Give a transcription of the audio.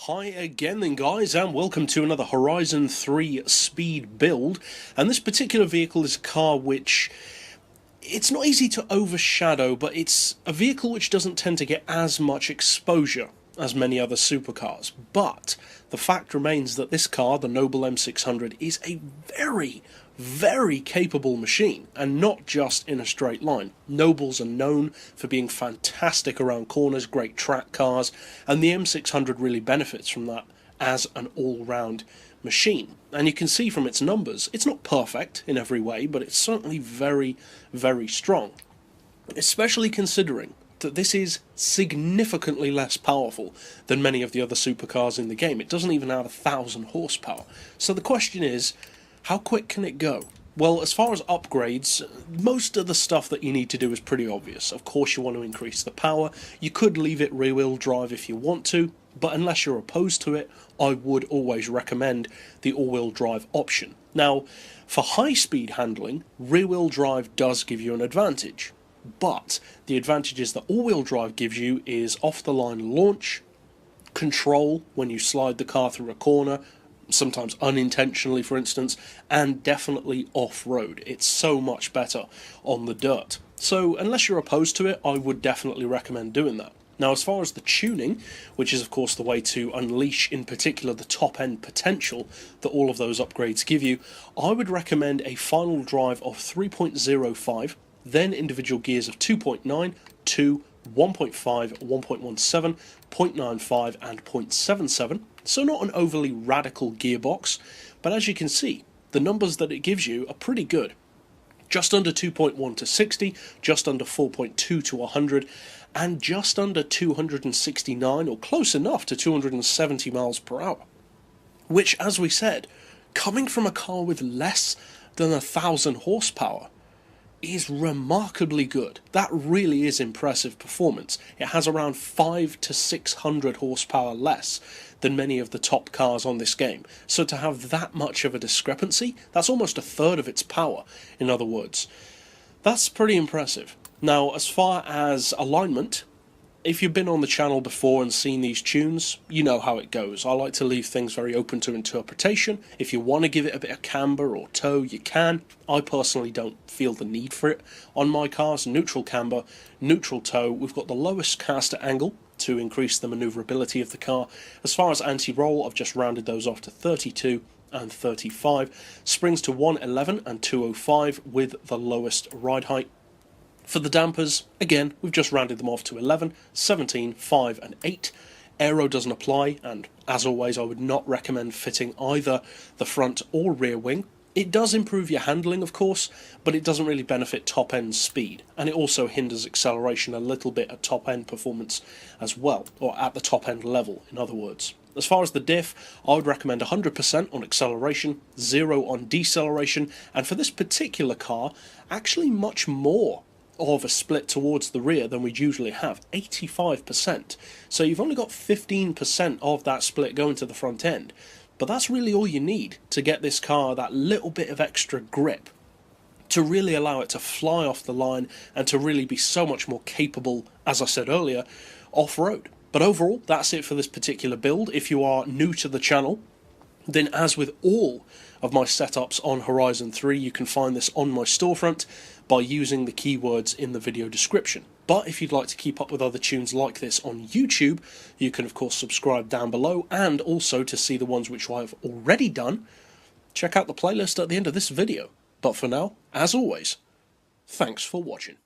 Hi again then guys, and welcome to another Horizon 3 speed build. And this particular vehicle is a car which, it's not easy to overshadow, but it's a vehicle which doesn't tend to get as much exposure as many other supercars. But the fact remains that this car, the Noble M600, is a very capable machine, and not just in a straight line. Nobles are known for being fantastic around corners, great track cars, and the M600 really benefits from that as an all-round machine. And you can see from its numbers, it's not perfect in every way, but it's certainly very strong. Especially considering that this is significantly less powerful than many of the other supercars in the game. It doesn't even have 1,000 horsepower. So the question is, how quick can it go? Well, as far as upgrades, most of the stuff that you need to do is pretty obvious. Of course you want to increase the power. You could leave it rear-wheel drive if you want to, but unless you're opposed to it, I would always recommend the all-wheel drive option. Now, for high-speed handling, rear-wheel drive does give you an advantage. But the advantages that all-wheel drive gives you is off-the-line launch, control when you slide the car through a corner, sometimes unintentionally for instance, and definitely off-road. It's so much better on the dirt. So unless you're opposed to it, I would definitely recommend doing that. Now, as far as the tuning, which is of course the way to unleash in particular the top-end potential that all of those upgrades give you, I would recommend a final drive of 3.05, then individual gears of 2.9, 2, 1.5, 1.17, 0.95 and 0.77, so not an overly radical gearbox, but as you can see, the numbers that it gives you are pretty good. Just under 2.1 to 60, just under 4.2 to 100, and just under 269, or close enough to 270 miles per hour. Which, as we said, coming from a car with less than 1,000 horsepower, is remarkably good. That really is impressive performance. It has around 500 to 600 horsepower less than many of the top cars on this game. So to have that much of a discrepancy, that's almost a third of its power, in other words. That's pretty impressive. Now, as far as alignment, if you've been on the channel before and seen these tunes, you know how it goes. I like to leave things very open to interpretation. If you want to give it a bit of camber or toe, you can. I personally don't feel the need for it. On my cars, neutral camber, neutral toe. We've got the lowest caster angle to increase the manoeuvrability of the car. As far as anti-roll, I've just rounded those off to 32 and 35. Springs to 111 and 205 with the lowest ride height. For the dampers, again, we've just rounded them off to 11, 17, 5 and 8. Aero doesn't apply, and as always I would not recommend fitting either the front or rear wing. It does improve your handling of course, but it doesn't really benefit top end speed, and it also hinders acceleration a little bit at top end performance as well, or at the top end level in other words. As far as the diff, I would recommend 100% on acceleration, 0 on deceleration, and for this particular car, actually much more of a split towards the rear than we'd usually have, 85%. So you've only got 15% of that split going to the front end, but that's really all you need to get this car that little bit of extra grip to really allow it to fly off the line and to really be so much more capable, as I said earlier, off-road. But overall, that's it for this particular build. If you are new to the channel, then as with all of my setups on Horizon 3, you can find this on my storefront by using the keywords in the video description. But if you'd like to keep up with other tunes like this on YouTube, you can of course subscribe down below, and also to see the ones which I've already done, check out the playlist at the end of this video. But for now, as always, thanks for watching.